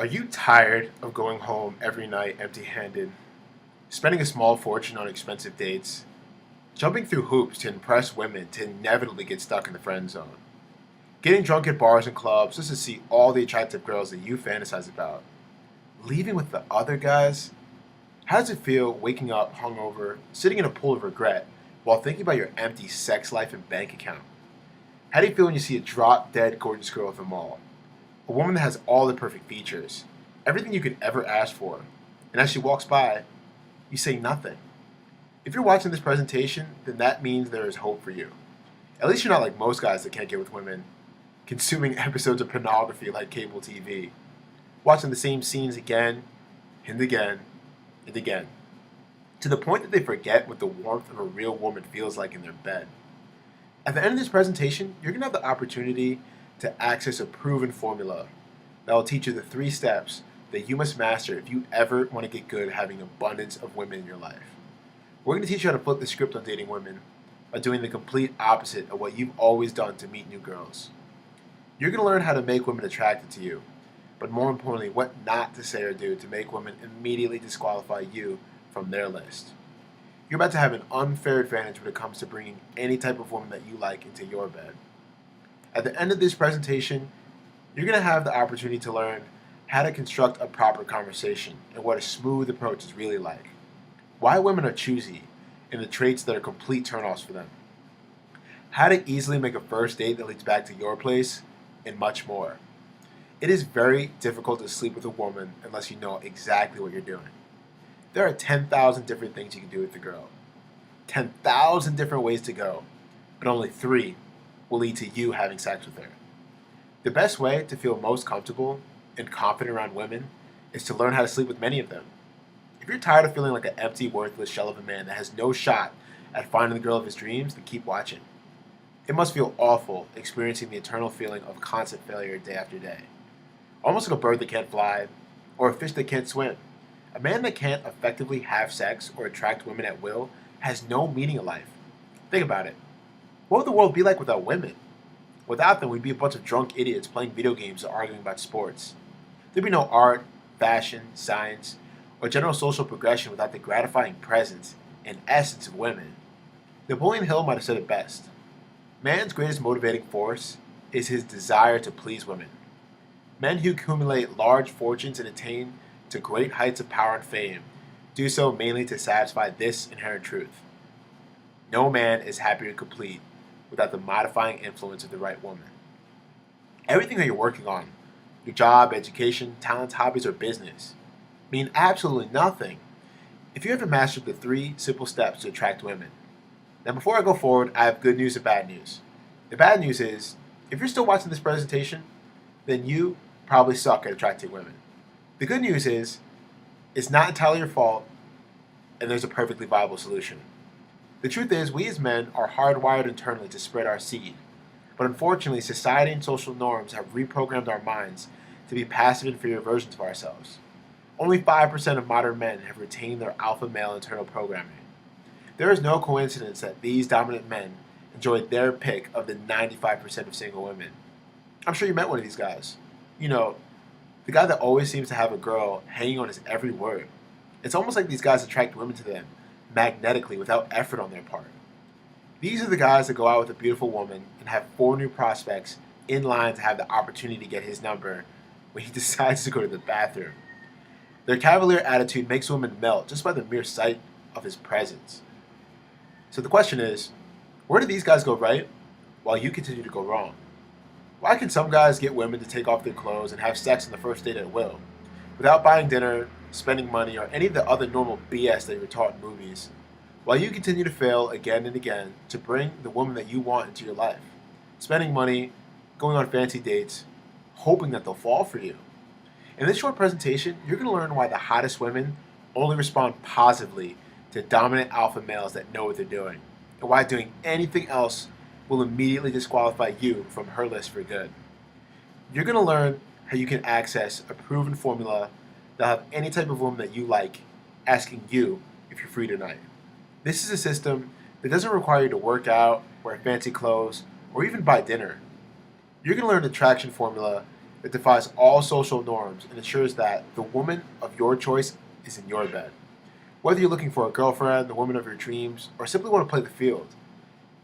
Are you tired of going home every night empty-handed, spending a small fortune on expensive dates, jumping through hoops to impress women to inevitably get stuck in the friend zone, getting drunk at bars and clubs just to see all the attractive girls that you fantasize about, leaving with the other guys? How does it feel waking up hungover, sitting in a pool of regret while thinking about your empty sex life and bank account? How do you feel when you see a drop-dead gorgeous girl at the mall? A woman that has all the perfect features, everything you could ever ask for, and as she walks by, you say nothing. If you're watching this presentation, then that means there is hope for you. At least you're not like most guys that can't get with women, consuming episodes of pornography like cable TV, watching the same scenes again and again and again, to the point that they forget what the warmth of a real woman feels like in their bed. At the end of this presentation, you're going to have the opportunity to access a proven formula that will teach you the 3 steps that you must master if you ever want to get good at having abundance of women in your life. We're going to teach you how to flip the script on dating women by doing the complete opposite of what you've always done to meet new girls. You're going to learn how to make women attracted to you, but more importantly, what not to say or do to make women immediately disqualify you from their list. You're about to have an unfair advantage when it comes to bringing any type of woman that you like into your bed. At the end of this presentation, you're going to have the opportunity to learn how to construct a proper conversation and what a smooth approach is really like. Why women are choosy and the traits that are complete turnoffs for them. How to easily make a first date that leads back to your place, and much more. It is very difficult to sleep with a woman unless you know exactly what you're doing. There are 10,000 different things you can do with the girl. 10,000 different ways to go, but only 3 will lead to you having sex with her. The best way to feel most comfortable and confident around women is to learn how to sleep with many of them. If you're tired of feeling like an empty, worthless shell of a man that has no shot at finding the girl of his dreams, then keep watching. It must feel awful experiencing the eternal feeling of constant failure day after day. Almost like a bird that can't fly, or a fish that can't swim. A man that can't effectively have sex or attract women at will has no meaning in life. Think about it. What would the world be like without women? Without them, we'd be a bunch of drunk idiots playing video games or arguing about sports. There'd be no art, fashion, science, or general social progression without the gratifying presence and essence of women. Napoleon Hill might have said it best. Man's greatest motivating force is his desire to please women. Men who accumulate large fortunes and attain to great heights of power and fame do so mainly to satisfy this inherent truth. No man is happy or complete without the modifying influence of the right woman. Everything that you're working on, your job, education, talents, hobbies, or business, mean absolutely nothing if you haven't mastered the 3 simple steps to attract women. Now before I go forward, I have good news and bad news. The bad news is, if you're still watching this presentation, then you probably suck at attracting women. The good news is, it's not entirely your fault, and there's a perfectly viable solution. The truth is, we as men are hardwired internally to spread our seed. But unfortunately, society and social norms have reprogrammed our minds to be passive, inferior versions of ourselves. Only 5% of modern men have retained their alpha male internal programming. There is no coincidence that these dominant men enjoy their pick of the 95% of single women. I'm sure you met one of these guys. You know, the guy that always seems to have a girl hanging on his every word. It's almost like these guys attract women to them magnetically without effort on their part. These are the guys that go out with a beautiful woman and have 4 new prospects in line to have the opportunity to get his number when he decides to go to the bathroom. Their cavalier attitude makes women melt just by the mere sight of his presence. So the question is, where do these guys go right while you continue to go wrong? Why can some guys get women to take off their clothes and have sex on the first date at will, without buying dinner, spending money, or any of the other normal BS that you're taught in movies, while you continue to fail again and again to bring the woman that you want into your life, spending money, going on fancy dates, hoping that they'll fall for you? In this short presentation, you're going to learn why the hottest women only respond positively to dominant alpha males that know what they're doing, and why doing anything else will immediately disqualify you from her list for good. You're going to learn how you can access a proven formula that'll have any type of woman that you like asking you if you're free tonight. This is a system that doesn't require you to work out, wear fancy clothes, or even buy dinner. You're going to learn the attraction formula that defies all social norms and ensures that the woman of your choice is in your bed. Whether you're looking for a girlfriend, the woman of your dreams, or simply want to play the field,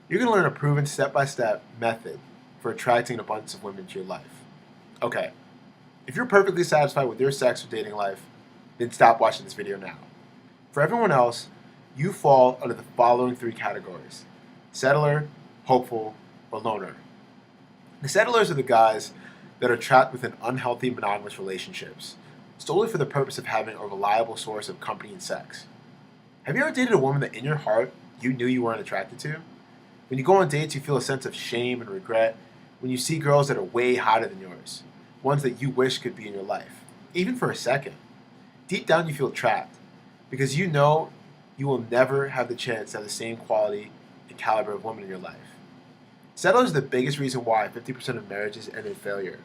you're going to learn a proven step-by-step method for attracting an abundance of women to your life. Okay, if you're perfectly satisfied with your sex or dating life, then stop watching this video now. For everyone else, you fall under the following three categories: settler, hopeful, or loner. The settlers are the guys that are trapped within unhealthy monogamous relationships, solely for the purpose of having a reliable source of company and sex. Have you ever dated a woman that in your heart you knew you weren't attracted to? When you go on dates, you feel a sense of shame and regret when you see girls that are way hotter than yours, ones that you wish could be in your life, even for a second. Deep down, you feel trapped because you know you will never have the chance to have the same quality and caliber of woman in your life. Settlers are the biggest reason why 50% of marriages end in failure.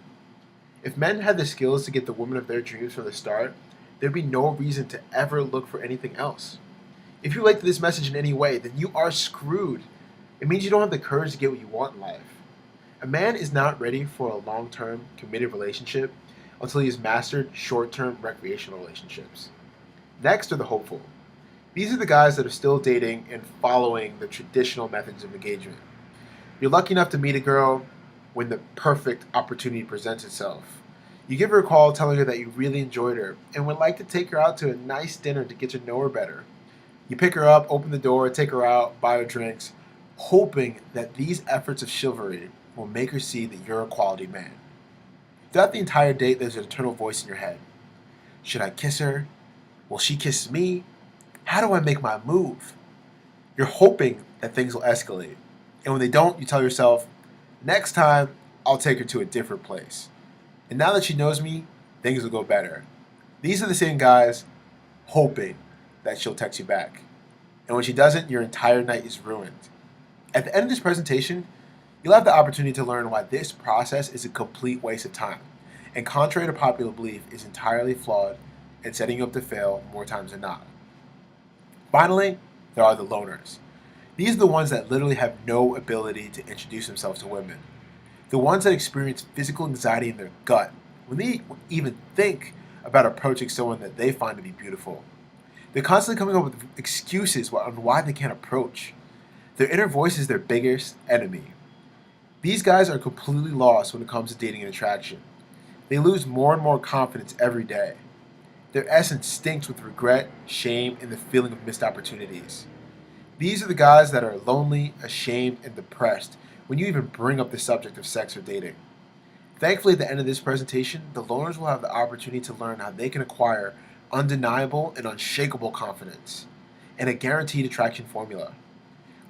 If men had the skills to get the woman of their dreams from the start, there'd be no reason to ever look for anything else. If you relate to this message in any way, then you are screwed. It means you don't have the courage to get what you want in life. A man is not ready for a long-term, committed relationship until he has mastered short-term recreational relationships. Next are the hopeful. These are the guys that are still dating and following the traditional methods of engagement. You're lucky enough to meet a girl when the perfect opportunity presents itself. You give her a call telling her that you really enjoyed her and would like to take her out to a nice dinner to get to know her better. You pick her up, open the door, take her out, buy her drinks, hoping that these efforts of chivalry will make her see that you're a quality man. Throughout the entire date, there's an internal voice in your head. Should I kiss her? Will she kiss me? How do I make my move? You're hoping that things will escalate. And when they don't, you tell yourself, next time, I'll take her to a different place. And now that she knows me, things will go better. These are the same guys hoping that she'll text you back. And when she doesn't, your entire night is ruined. At the end of this presentation, you'll have the opportunity to learn why this process is a complete waste of time, and contrary to popular belief, is entirely flawed and setting you up to fail more times than not. Finally, there are the loners. These are the ones that literally have no ability to introduce themselves to women. The ones that experience physical anxiety in their gut when they even think about approaching someone that they find to be beautiful. They're constantly coming up with excuses on why they can't approach. Their inner voice is their biggest enemy. These guys are completely lost when it comes to dating and attraction. They lose more and more confidence every day. Their essence stinks with regret, shame, and the feeling of missed opportunities. These are the guys that are lonely, ashamed, and depressed when you even bring up the subject of sex or dating. Thankfully, at the end of this presentation, the loners will have the opportunity to learn how they can acquire undeniable and unshakable confidence and a guaranteed attraction formula.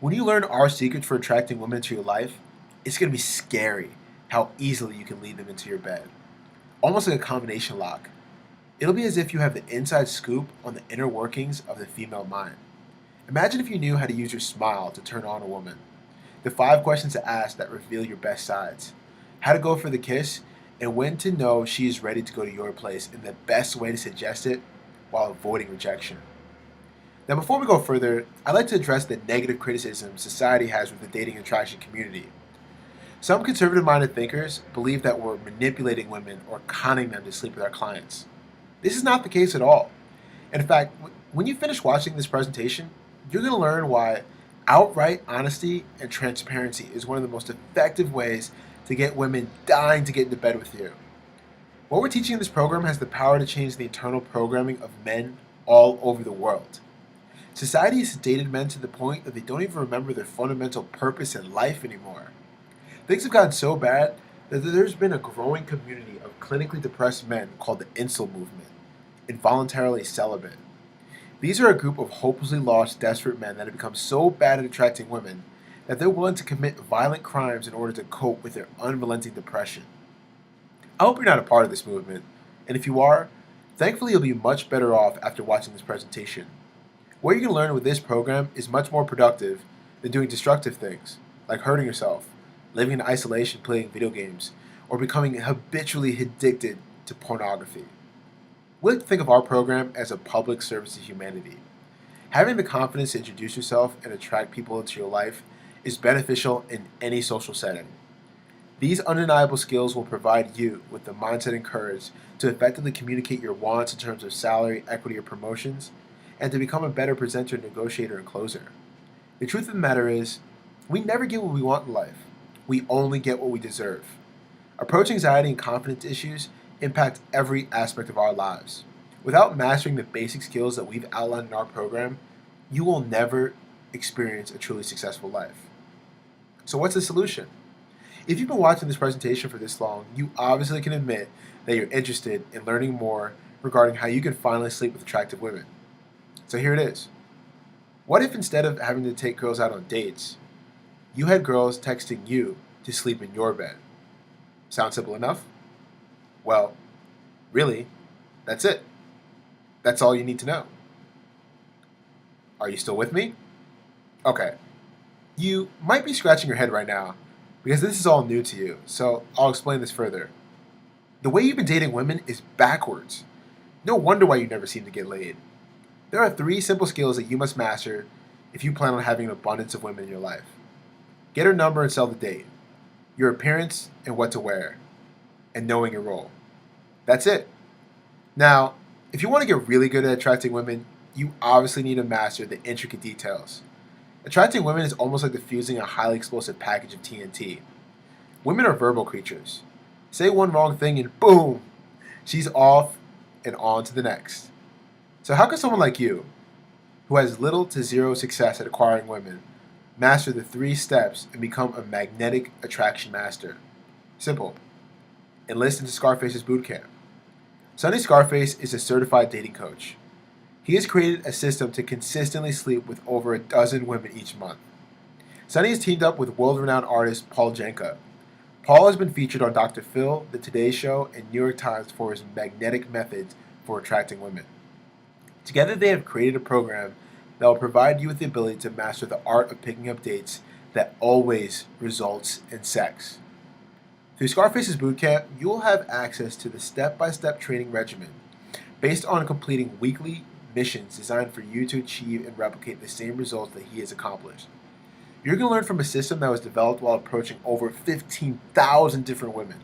When you learn our secrets for attracting women into your life, it's going to be scary how easily you can lead them into your bed. Almost like a combination lock. It'll be as if you have the inside scoop on the inner workings of the female mind. Imagine if you knew how to use your smile to turn on a woman. The 5 questions to ask that reveal your best sides. How to go for the kiss, and when to know she is ready to go to your place, and the best way to suggest it while avoiding rejection. Now, before we go further, I'd like to address the negative criticism society has with the dating and attraction community. Some conservative-minded thinkers believe that we're manipulating women or conning them to sleep with our clients. This is not the case at all. In fact, when you finish watching this presentation, you're going to learn why outright honesty and transparency is one of the most effective ways to get women dying to get into bed with you. What we're teaching in this program has the power to change the internal programming of men all over the world. Society has sedated men to the point that they don't even remember their fundamental purpose in life anymore. Things have gotten so bad that there's been a growing community of clinically depressed men called the incel movement, involuntarily celibate. These are a group of hopelessly lost, desperate men that have become so bad at attracting women that they're willing to commit violent crimes in order to cope with their unrelenting depression. I hope you're not a part of this movement, and if you are, thankfully you'll be much better off after watching this presentation. What you can learn with this program is much more productive than doing destructive things, like hurting yourself, living in isolation playing video games, or becoming habitually addicted to pornography. We like to think of our program as a public service to humanity. Having the confidence to introduce yourself and attract people into your life is beneficial in any social setting. These undeniable skills will provide you with the mindset and courage to effectively communicate your wants in terms of salary, equity, or promotions, and to become a better presenter, negotiator, and closer. The truth of the matter is, we never get what we want in life. We only get what we deserve. Approach anxiety and confidence issues impact every aspect of our lives. Without mastering the basic skills that we've outlined in our program, you will never experience a truly successful life. So what's the solution? If you've been watching this presentation for this long, you obviously can admit that you're interested in learning more regarding how you can finally sleep with attractive women. So here it is. What if instead of having to take girls out on dates, you had girls texting you to sleep in your bed? Sound simple enough? Well, really, that's it. That's all you need to know. Are you still with me? Okay. You might be scratching your head right now because this is all new to you, so I'll explain this further. The way you've been dating women is backwards. No wonder why you never seem to get laid. There are 3 simple skills that you must master if you plan on having an abundance of women in your life. Get her number and sell the date. Your appearance and what to wear. And knowing your role. That's it. Now, if you want to get really good at attracting women, you obviously need to master the intricate details. Attracting women is almost like diffusing a highly explosive package of TNT. Women are verbal creatures. Say one wrong thing and boom, she's off and on to the next. So how can someone like you, who has little to zero success at acquiring women, master the 3 steps and become a magnetic attraction master? Simple. Enlist into Scarface's Bootcamp. Sonny Scarface is a certified dating coach. He has created a system to consistently sleep with over a dozen women each month. Sonny has teamed up with world-renowned artist Paul Janka. Paul has been featured on Dr. Phil, The Today Show, and New York Times for his magnetic methods for attracting women. Together they have created a program that will provide you with the ability to master the art of picking up dates that always results in sex. Through Scarface's Bootcamp, you will have access to the step-by-step training regimen based on completing weekly missions designed for you to achieve and replicate the same results that he has accomplished. You're going to learn from a system that was developed while approaching over 15,000 different women.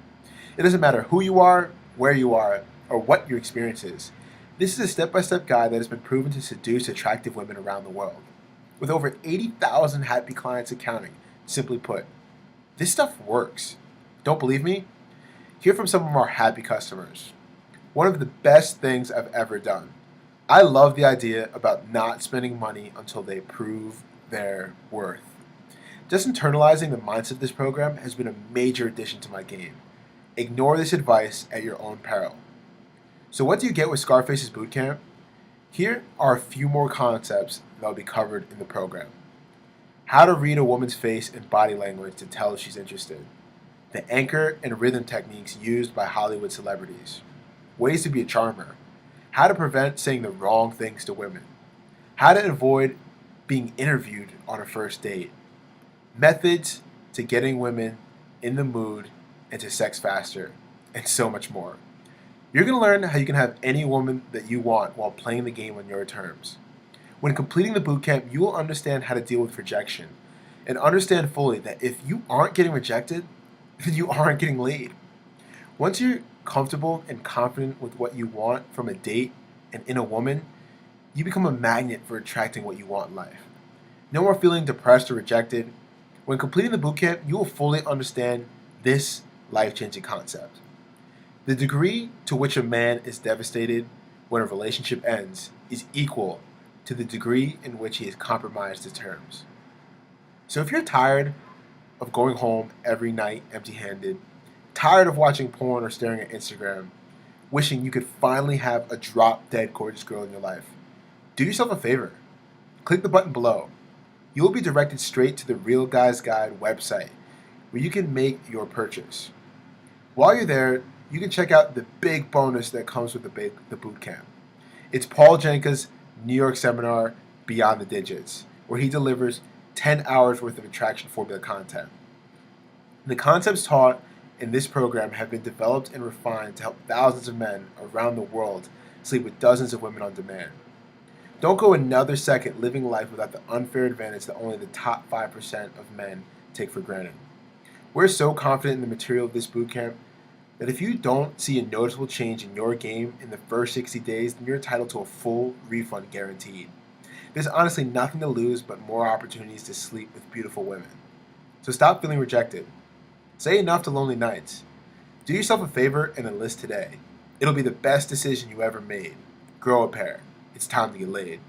It doesn't matter who you are, where you are, or what your experience is. This is a step-by-step guide that has been proven to seduce attractive women around the world. With over 80,000 happy clients and counting, simply put, this stuff works. Don't believe me? Hear from some of our happy customers. One of the best things I've ever done. I love the idea about not spending money until they prove their worth. Just internalizing the mindset of this program has been a major addition to my game. Ignore this advice at your own peril. So what do you get with Scarface's Bootcamp? Here are a few more concepts that will be covered in the program. How to read a woman's face and body language to tell if she's interested. The anchor and rhythm techniques used by Hollywood celebrities. Ways to be a charmer. How to prevent saying the wrong things to women. How to avoid being interviewed on a first date. Methods to getting women in the mood and to sex faster, and so much more. You're going to learn how you can have any woman that you want while playing the game on your terms. When completing the bootcamp, you will understand how to deal with rejection and understand fully that if you aren't getting rejected, then you aren't getting laid. Once you're comfortable and confident with what you want from a date and in a woman, you become a magnet for attracting what you want in life. No more feeling depressed or rejected. When completing the bootcamp, you will fully understand this life-changing concept. The degree to which a man is devastated when a relationship ends is equal to the degree in which he has compromised his terms. So if you're tired of going home every night empty-handed, tired of watching porn or staring at Instagram, wishing you could finally have a drop-dead gorgeous girl in your life, do yourself a favor. Click the button below. You will be directed straight to the Real Guys Guide website where you can make your purchase. While you're there, you can check out the big bonus that comes with the bootcamp. It's Paul Janka's New York seminar, Beyond the Digits, where he delivers 10 hours worth of attraction formula content. The concepts taught in this program have been developed and refined to help thousands of men around the world sleep with dozens of women on demand. Don't go another second living life without the unfair advantage that only the top 5% of men take for granted. We're so confident in the material of this bootcamp that if you don't see a noticeable change in your game in the first 60 days, then you're entitled to a full refund guaranteed. There's honestly nothing to lose but more opportunities to sleep with beautiful women. So stop feeling rejected. Say enough to lonely nights. Do yourself a favor and enlist today. It'll be the best decision you ever made. Grow a pair. It's time to get laid.